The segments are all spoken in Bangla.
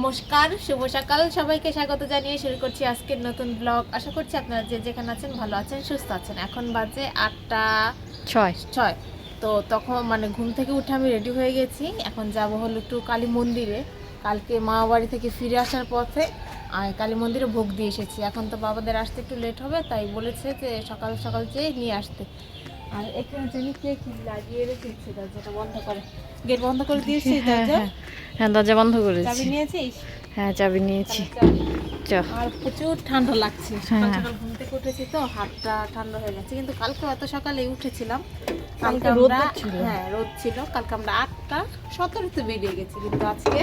নমস্কার, শুভ সকাল সবাইকে স্বাগত জানিয়ে শুরু করছি আজকের নতুন ব্লগ। আশা করছি আপনারা যে যেখানে আছেন ভালো আছেন, সুস্থ আছেন। এখন বাজে 8:06। তো তখন ঘুম থেকে উঠে আমি রেডি হয়ে গেছি। এখন যাব হলো একটু কালী মন্দিরে। কালকে মা বাড়ি থেকে ফিরে আসার পথে কালী মন্দিরে ভোগ দিয়ে এসেছি। এখন তো বাবাদের আসতে একটু লেট হবে, তাই বলেছে যে সকাল সকাল যেয়ে নিয়ে আসতে। আর এখানে জানি কে কি লাগিয়ে রেখেছে, দরজাটা বন্ধ করে, গেট বন্ধ করে দিয়েছি। হ্যাঁ, দরজা বন্ধ করেছি। চাবি নিয়েছিস? হ্যাঁ, চাবি নিয়েছি। আর প্রচুর ঠান্ডা লাগছে। সকাল সকাল ঘুম থেকে উঠেছি তো হাতটা ঠান্ডা হয়ে গেছে। কিন্তু কালকে এত সকালে উঠেছিলাম, কালকে রোদ আমরা ছিল। হ্যাঁ রোদ ছিল। কালকে আমরা 8:17 বেরিয়ে গেছি, কিন্তু আজকে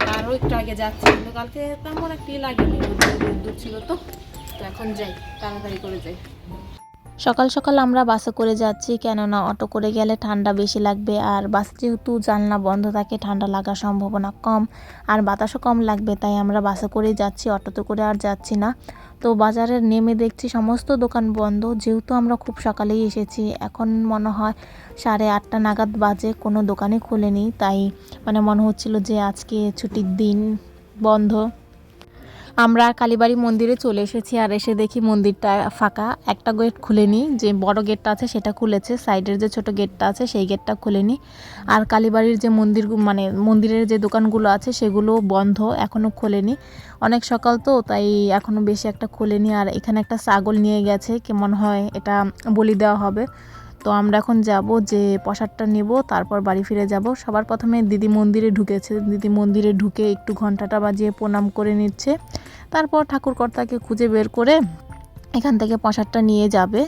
তারও একটু আগে যাচ্ছি। কিন্তু কালকে তেমন একটি লাগেনি, রোদ ছিল তো। এখন যাই, তাড়াতাড়ি করে যাই। সকাল সকাল আমরা বাসে করে যাচ্ছি, কেননা অটো করে গেলে ঠান্ডা বেশি লাগবে। আর বাস যেহেতু জানলা বন্ধ থাকে, ঠান্ডা লাগার সম্ভাবনা কম আর বাতাসও কম লাগবে, তাই আমরা বাসে করেই যাচ্ছি, অটোতে করে আর যাচ্ছি না। তো বাজারে নেমে দেখছি সমস্ত দোকান বন্ধ, যেহেতু আমরা খুব সকালেই এসেছি। এখন মনে হয় 8:30 নাগাদ বাজে, কোনো দোকানই খোলেনি। তাই মনে হচ্ছিল যে আজকে ছুটির দিন, বন্ধ। আমরা কালীবাড়ি মন্দিরে চলে এসেছি, আর এসে দেখি মন্দিরটা ফাঁকা। একটা গেট খুলেনি, যে বড় গেটটা আছে সেটা খুলেছে, সাইডের যে ছোট গেটটা আছে সেই গেটটা খুলেনি। আর কালীবাড়ির যে মন্দিরের যে দোকানগুলো আছে সেগুলো বন্ধ, এখনও খোলেনি। অনেক সকাল তো, তাই এখনও বেশি একটা খোলেনি। আর এখানে একটা ছাগল নিয়ে গেছে, কেমন হয় এটা বলি দেওয়া হবে। তো আমরা এখন যাব, যে প্রসাদটা নেব, তারপর বাড়ি ফিরে যাব। সবার প্রথমে দিদি মন্দিরে ঢুকেছে। দিদি মন্দিরে ঢুকে একটু ঘন্টাটা বাজিয়ে প্রণাম করে নিচ্ছে। তারপর ঠাকুরকর্তাকে খুঁজে বের করে এখান থেকে প্রসাদটা নিয়ে যাবে।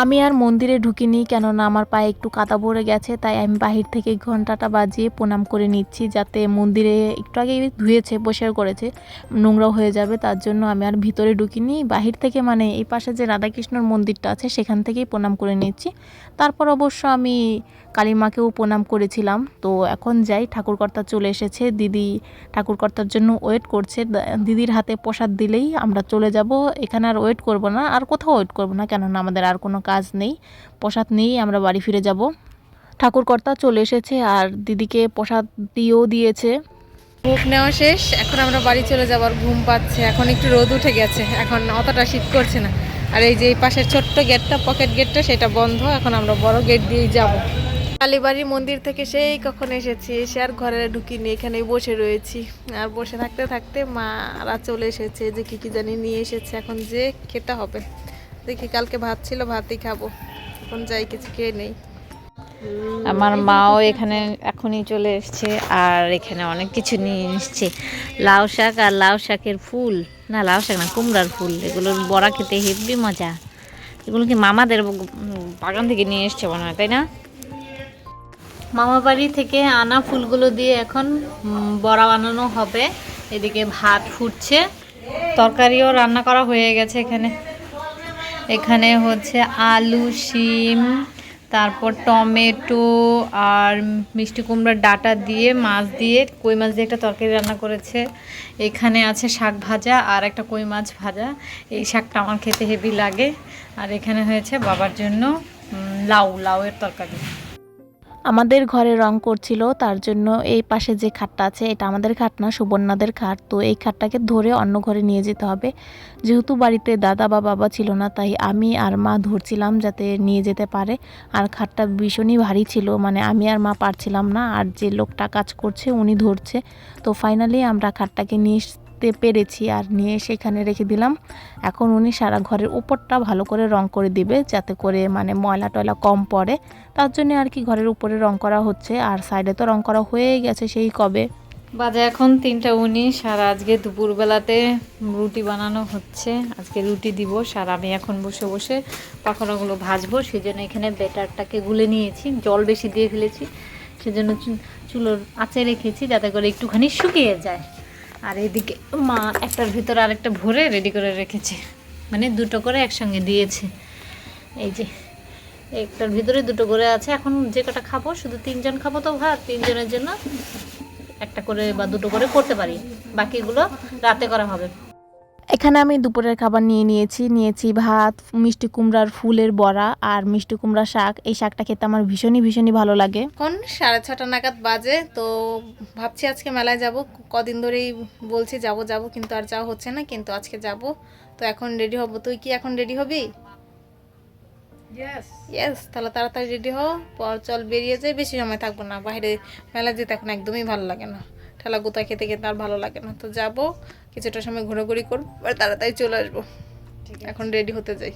আমি আর মন্দিরে ঢুকিনি, কেননা আমার পায়ে একটু কাদা ভরে গেছে, তাই আমি বাহির থেকে ঘন্টাটা বাজিয়ে প্রণাম করে নিচ্ছি, যাতে মন্দিরে একটু আগে ধুয়েছে, পরিষ্কার করেছে, নোংরা হয়ে যাবে, তার জন্য আমি আর ভিতরে ঢুকিনি। বাহির থেকে এই পাশে যে রাধাকৃষ্ণর মন্দিরটা আছে সেখান থেকেই প্রণাম করে নিচ্ছি। তারপর অবশ্য আমি কালীমাকেও প্রণাম করেছিলাম। তো এখন যাই, ঠাকুরকর্তা চলে এসেছে, দিদি ঠাকুরকর্তার জন্য ওয়েট করছে। দিদির হাতে প্রসাদ দিলেই আমরা চলে যাব। এখানে আর ওয়েট করব না, আর কোথাও ওয়েট করব না, কেননা আমাদের আর কোনো কাজ নেই। প্রসাদ নিয়েই আমরা বাড়ি ফিরে যাব। ঠাকুরকর্তা চলে এসেছে আর দিদিকে প্রসাদ দিয়েও দিয়েছে। ভোগ নেওয়া শেষ, এখন আমরা বাড়ি চলে যাবার। ঘুম পাচ্ছে, এখন একটু রোদ উঠে গেছে, এখন অতটা শীত করছে না। আর এই যে এই পাশের ছোট্ট গেটটা, পকেট গেটটা, সেটা বন্ধ। এখন আমরা বড় গেট দিয়েই যাব। কালীবাড়ি মন্দির থেকে সেই কখন এসেছি, এসে আর ঘরে ঢুকিনি, এখানেই বসে রয়েছি। আর বসে থাকতে থাকতে মারা চলে এসেছে, যে কি জানি নিয়ে এসেছে, এখন যে খেতে হবে। দেখি, কালকে ভাত ছিল, ভাতই খাবো। এখন যাই, কিছু খেয়ে নেই। আমার মাও এখানে এখনই চলে এসছে, আর এখানে অনেক কিছু নিয়ে এসছে। লাউ শাক আর লাউ শাকের ফুল, না লাউ শাক না, কুমড়ার ফুল। এগুলোর বড়া খেতে হেব্বি মজা। এগুলো কি মামাদের বাগান থেকে নিয়ে এসছে মনে হয়, তাই না? মামা বাড়ি থেকে আনা ফুলগুলো দিয়ে এখন বড়া বানানো হবে। এদিকে ভাত ফুটছে, তরকারিও রান্না করা হয়ে গেছে। এখানে হচ্ছে আলু, শিম, তারপর টমেটো আর মিষ্টি কুমড়ার ডাঁটা দিয়ে, মাছ দিয়ে, কই মাছ দিয়ে একটা তরকারি রান্না করেছে। এখানে আছে শাক ভাজা আর একটা কই মাছ এই শাকটা আমার খেতে হেভি লাগে। আর এখানে হয়েছে বাবার জন্য লাউয়ের তরকারি। আমাদের ঘরে রং করছিল, তার জন্য এই পাশে যে খাটটা আছে এটা আমাদের খাট না, সুবর্ণাদের খাট। তো এই খাটটাকে ধরে অন্য ঘরে নিয়ে যেতে হবে। যেহেতু বাড়িতে দাদা বা বাবা ছিল না, তাই আমি আর মা ধরছিলাম যাতে নিয়ে যেতে পারে। আর খাটটা ভীষণই ভারী ছিল, আমি আর মা পারছিলাম না, আর যে লোকটা কাজ করছে উনি ধরছে। তো ফাইনালি আমরা খাটটাকে নিয়ে পেরেছি, আর নিয়ে সেখানে রেখে দিলাম। এখন উনি সারা ঘরের উপরটা ভালো করে রং করে দিবে, যাতে করে ময়লা টয়লা কম পড়ে। তার জন্য আর কি ঘরের উপরে রং করা হচ্ছে, আর সাইডে তো রং করা হয়ে গেছে সেই কবে। বাজে এখন 3:19। আর আজকে দুপুরবেলাতে রুটি বানানো হচ্ছে। আজকে রুটি দিব, আর আমি এখন বসে বসে পাকোড়াগুলো ভাজবো। সেই জন্য এখানে ব্যাটারটাকে গুলে নিয়েছি, জল বেশি দিয়ে ফেলেছি, সেজন্য চুলোর আঁচে রেখেছি যাতে করে একটুখানি শুকিয়ে যায়। আর এদিকে মা একটার ভিতরে আরেকটা ভরে রেডি করে রেখেছে, দুটো করে একসঙ্গে দিয়েছে। এই যে একটার ভিতরে দুটো করে আছে। এখন যে কটা খাবো, শুধু 3 জন খাবো তো ভাত, 3 জনের জন্য একটা করে বা দুটো করে করতে পারি, বাকিগুলো রাতে করা হবে। এখানে আমি দুপুরের খাবার নিয়েছি ভাত, মিষ্টি কুমড়ার ফুলের বড়া আর মিষ্টি কুমড়া শাক। এই শাকটা খেতে আমার ভীষণই ভালো লাগে। এখন 6:30 নাগাদ বাজে, তো ভাবছি আজকে মেলায় যাব। কদিন ধরেই বলছি যাব কিন্তু আর যাওয়া হচ্ছে না, কিন্তু আজকে যাব। তো এখন রেডি হব। তুই কি এখন রেডি হবি? ইয়েস, তাহলে তাড়াতাড়ি রেডি হও, পর চল বেরিয়ে যাই। বেশি সময় থাকবো না, বাইরে মেলা যেতে এখন একদমই ভালো লাগে না, ঠেলা গুতা খেতে খেতে আর ভালো লাগে না। তো যাব, কিছুটা সময় ঘোরাঘুরি করবো আর তাড়াতাড়ি চলে আসবো। এখন রেডি হতে যাই।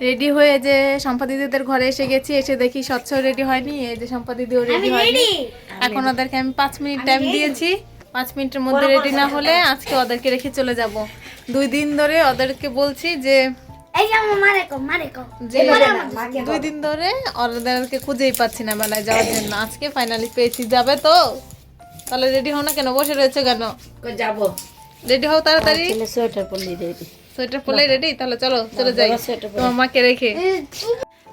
রেডি হয়ে যে শম্পা দিদিদের ঘরে এসে গেছি, এসে দেখি স্বচ্ছ রেডি হয়নি। এই যে শম্পা দিদিও রেডি হয়নি। এখন ওদেরকে আমি 5 মিনিট টাইম দিয়েছি। 5 মিনিটের মধ্যে রেডি না হলে আজকে ওদেরকে রেখে চলে যাব। 2 দিন ধরে ওদেরকে বলছি যে 2 দিন ধরে ওদেরকে খুঁজেই পাচ্ছি না মেলায় যাওয়ার জন্য। আজকে ফাইনালি পেয়েছি। যাবে তো? তাহলে রেডি হও না কেন, বসে রয়েছে কেন? যাব, রেডি হও তাড়াতাড়ি। সোয়েটার পরলি রেডি, সোয়েটার পরে রেডি, তাহলে চলো চলে যাই তোমার মাকে রেখে।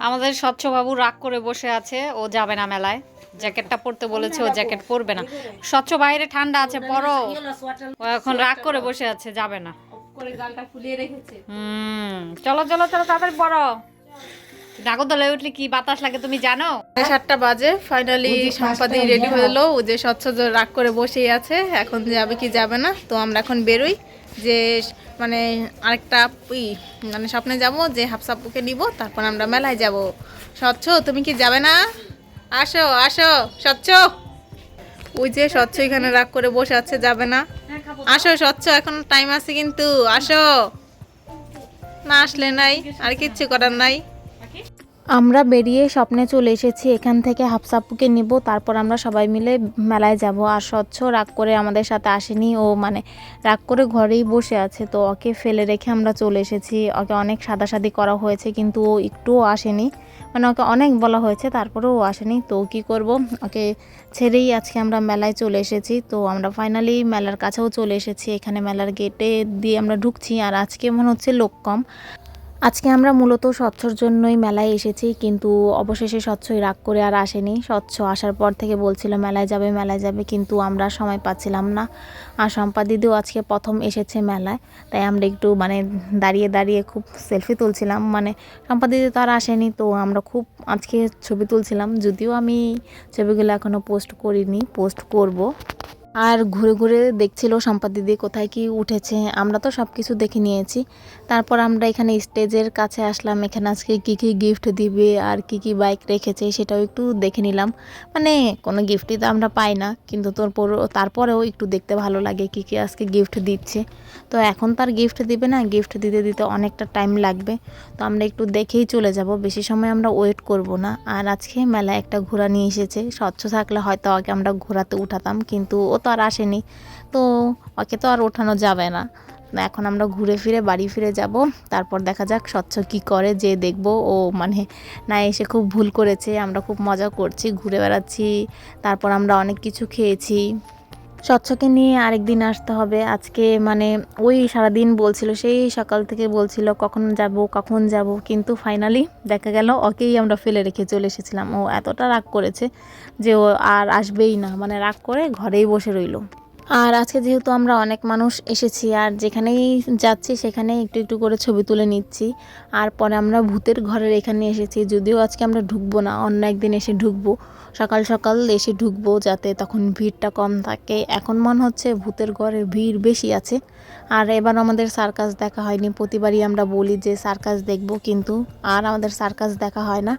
আমাদের স্বচ্ছ বাবু রাগ করে বসে আছে, ও যাবে না মেলায়। জ্যাকেটটা পরতে বলেছে, ও জ্যাকেট পরবে না। স্বচ্ছ বাইরে ঠান্ডা আছে, পরো। ও এখন রাগ করে বসে আছে, যাবে না। করে গালটা ফুলিয়ে রেখেছে। চলো চলো চলো তাড়াতাড়ি পরো। নাগরদোলায় উঠলে কি বাতাস লাগে তুমি জানো? 7টা বাজে, ফাইনালি সম্পাদি রেডি হলো। ও যে স্বচ্ছ রাগ করে বসেই আছে, এখন যাবে কি যাবে না। তো আমরা এখন বেরোই, যে মানে আরেকটা মানে স্বপ্নে যাব যে হাফসাপুকে নিব, তারপর আমরা মেলায় যাব। স্বচ্ছ তুমি কি যাবে না? আসো আসো স্বচ্ছ। ওই যে স্বচ্ছ এখানে রাগ করে বসে আছে, যাবে না। আসো স্বচ্ছ, এখন টাইম আছে কিন্তু, আসো। না আসলে নাই, আর কিচ্ছু করার নাই। আমরা বেরিয়ে স্বপ্নে চলে এসেছি। এখান থেকে হাফসাপুকে নিব, তারপর আমরা সবাই মিলে মেলায় যাব। আর স্বচ্ছ রাগ করে আমাদের সাথে আসেনি, ও মানে রাগ করে ঘরেই বসে আছে। তো ওকে ফেলে রেখে আমরা চলে এসেছি। ওকে অনেক সাদাসাদি করা হয়েছে, কিন্তু ও একটুও আসেনি। মানে ওকে অনেক বলা হয়েছে, তারপরেও ও আসেনি। তো কি করব, ওকে ছেড়েই আজকে আমরা মেলায় চলে এসেছি। তো আমরা ফাইনালি মেলার কাছেও চলে এসেছি। এখানে মেলার গেটে দিয়ে আমরা ঢুকছি। আর আজকে মনে হচ্ছে লোক কম। আজকে আমরা মূলত স্বচ্ছর জন্যই মেলায় এসেছি, কিন্তু অবশেষে স্বচ্ছই রাগ করে আর আসেনি। স্বচ্ছ আসার পর থেকে বলছিল মেলায় যাবে, কিন্তু আমরা সময় পাচ্ছিলাম না। আর শম্পা দিদিও আজকে প্রথম এসেছে মেলায়, তাই আমরা একটু মানে দাঁড়িয়ে খুব সেলফি তুলছিলাম। মানে শম্পা দিদি তো আর আসেনি, তো আমরা খুব আজকে ছবি তুলছিলাম। যদিও আমি ছবিগুলো এখনও পোস্ট করিনি, পোস্ট করব। আর ঘুরে ঘুরে দেখছিল শম্পা দিদি কোথায় কি উঠেছে। আমরা তো সব কিছু দেখে নিয়েছি। তারপর আমরা এখানে স্টেজের কাছে আসলাম। এখানে আজকে কী কী গিফট দিবে আর কি কি বাইক রেখেছে সেটাও একটু দেখে নিলাম। মানে কোনো গিফটই তো আমরা পাই না, কিন্তু তারপরেও একটু দেখতে ভালো লাগে কী কী আজকে গিফট দিচ্ছে। তো এখন তার গিফট দিবে না, গিফট দিতে অনেকটা টাইম লাগবে। তো আমরা একটু দেখেই চলে যাব, বেশি সময় আমরা ওয়েট করব না। আর আজকে মেলায় একটা ঘোড়া নিয়ে এসেছে। স্বচ্ছ থাকলে হয়তো ওকে আমরা ঘোরাতে উঠাতাম, কিন্তু ও তো আর আসেনি, তো ওকে তো আর ওঠানো যাবে না। এখন আমরা ঘুরে ফিরে বাড়ি ফিরে যাব। তারপর দেখা যাক স্বচ্ছ কি করে, যে দেখব। ও মানে না এসে খুব ভুল করেছে। আমরা খুব মজা করছি, ঘুরে বেড়াচ্ছি। তারপর আমরা অনেক কিছু খেয়েছি। স্বচ্ছকে নিয়ে আরেকদিন আসতে হবে। আজকে মানে ওই সারাদিন বলছিল, সেই সকাল থেকে বলছিল কখন যাব, কিন্তু ফাইনালি দেখা গেল ওকেই আমরা ফেলে রেখে চলে এসেছিলাম। ও এতটা রাগ করেছে যে ও আর আসবেই না, মানে রাগ করে ঘরেই বসে রইল। আর আজকে যেহেতু আমরা অনেক মানুষ এসেছি, আর যেখানেই যাচ্ছি সেখানেই একটু একটু করে ছবি তুলে নিচ্ছি। আর পরে আমরা ভূতের ঘরের এখানে এসেছি। যদিও আজকে আমরা ঢুকবো না, অন্য একদিন এসে ঢুকবো, সকাল সকাল এসে ঢুকবো, যাতে তখন ভিড়টা কম থাকে। এখন মনে হচ্ছে ভূতের ঘরে ভিড় বেশি আছে। আর এবার আমাদের সার্কাস দেখা হয়নি। প্রতিবারই আমরা বলি যে সার্কাস দেখব, কিন্তু আর আমাদের সার্কাস দেখা হয় না।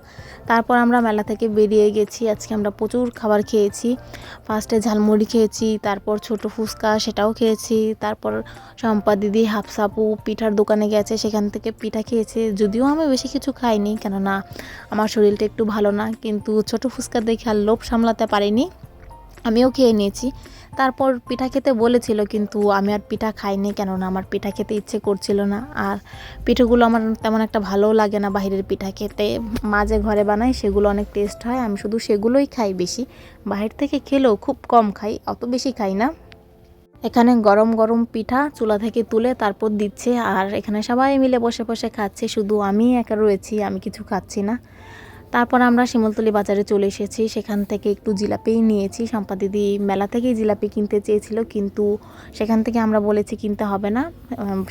তারপর আমরা মেলা থেকে বেরিয়ে গেছি। আজকে আমরা প্রচুর খাবার খেয়েছি। ফার্স্টে ঝালমুড়ি খেয়েছি, তারপর ছোট ফুচকা সেটাও খেয়েছি। তারপর শম্পা দিদি হাফসাপু পিঠার দোকানে গেছে, সেখান থেকে পিঠা খেয়েছে। যদিও আমি বেশি কিছু খাইনি, কেননা আমার শরীরটা একটু ভালো না, কিন্তু ছোট ফুচকা দেখে আর লোভ সামলাতে পারিনি, আমিও খেয়ে নিয়েছি। তারপর পিঠা খেতে বলেছিল, কিন্তু আমি আর পিঠা খাইনি, কেননা আমার পিঠা খেতে ইচ্ছে করছিল না। আর পিঠাগুলো আমার তেমন একটা ভালোও লাগে না বাইরের পিঠা খেতে। মা যে ঘরে বানায় সেগুলো অনেক টেস্ট হয়, আমি শুধু সেগুলোই খাই বেশি। বাহির থেকে খেলেও খুব কম খাই, অত বেশি খাই না। এখানে গরম গরম পিঠা চুলা থেকে তুলে তারপর দিচ্ছে, আর এখানে সবাই মিলে বসে বসে খাচ্ছে। শুধু আমি একা রয়েছি, আমি কিছু খাচ্ছি না। তারপর আমরা শিমুলতলি বাজারে চলে এসেছি, সেখান থেকে একটু জিলাপি নিয়েছি। শম্পা দিদি মেলা থেকেই জিলাপি কিনতে চেয়েছিল, কিন্তু সেখান থেকে আমরা বলেছি কিনতে হবে না,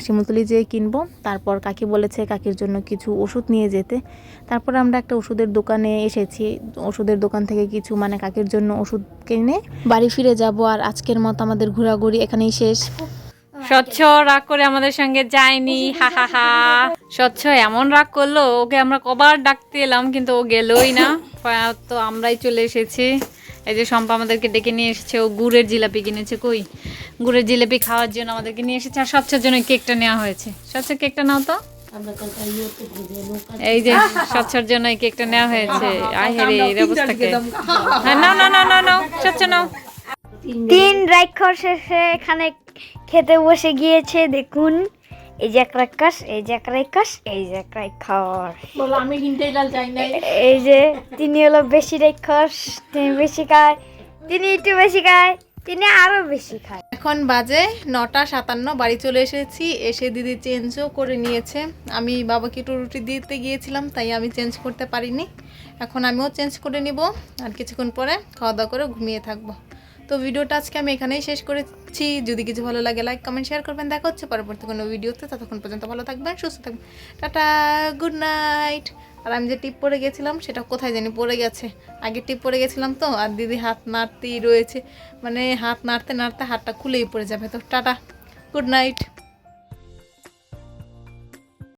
শিমুলতলি যেয়ে কিনবো। তারপর কাকি বলেছে কাকির জন্য কিছু ওষুধ নিয়ে যেতে। তারপর আমরা একটা ওষুধের দোকানে এসেছি, ওষুধের দোকান থেকে কিছু মানে কাকির জন্য ওষুধ কিনে বাড়ি ফিরে যাব। আর আজকের মতো আমাদের ঘোরাঘুরি এখানেই শেষ। স্বচ্ছ রাগ করে আমাদের সঙ্গে যায়নি, হা হা হা। স্বচ্ছ এমন রাগ করলো, ওকে আমরা কবার ডাকতে এলাম কিন্তু ও গেলই না। তো আমরাই চলে এসেছি। এই যে শম্পা আমাদেরকে ডেকে নিয়ে এসেছে, ও গুড়ের জিলাপি কিনেছে। কই গুড়ের জিলাপি খাওয়ার জন্য আমাদেরকে নিয়ে এসেছে। আর স্বচ্ছের জন্য কেকটা নেওয়া হয়েছে। স্বচ্ছ কেকটা নাও তো। এই যে স্বচ্ছর জন্য এই কেকটা নেওয়া হয়েছে। আয় রে এই অবস্থাকে, নাও নাও নাও নাও নাও স্বচ্ছ নাও। 3 রাক্ষস এসে এখানে খেতে বসে গিয়েছে। দেখুন, এই যে এক রাক্ষস, এই যে এক রাক্ষস, এই যে এক রাক্ষস। বলো আমি হিন্টে ডাল চাই নাই। এই যে তিনি হলো বেশি রাক্ষস, তিনি বেশি খায়, তিনি একটু বেশি খায়, তিনি আরো বেশি খায়। এখন বাজে 9:57, বাড়ি চলে এসেছি। এসে দিদি চেঞ্জও করে নিয়েছে। আমি বাবাকে একটু রুটি দিতে গিয়েছিলাম, তাই আমি চেঞ্জ করতে পারিনি। এখন আমিও চেঞ্জ করে নিব, আর কিছুক্ষণ পরে খাওয়া দাওয়া করে ঘুমিয়ে থাকবো। তো ভিডিওটা আজকে আমি এখানেই শেষ করেছি। যদি কিছু ভালো লাগে লাইক কমেন্ট শেয়ার করবেন। দেখা হচ্ছে পরবর্তী কোনো ভিডিওতে। ততক্ষণ পর্যন্ত ভালো থাকবেন, সুস্থ থাকবেন। Tata, good night. আর আমি যে টিপ পরে গেছিলাম সেটা কোথায় জানি পড়ে গেছে। আগে টিপ পরে গেছিলাম তো, আর দিদি হাত নাড়তেই রয়েছে, মানে হাত নাড়তে নাড়তে হাতটা খুলেই পড়ে যাবে। তো টাটা, গুড নাইট।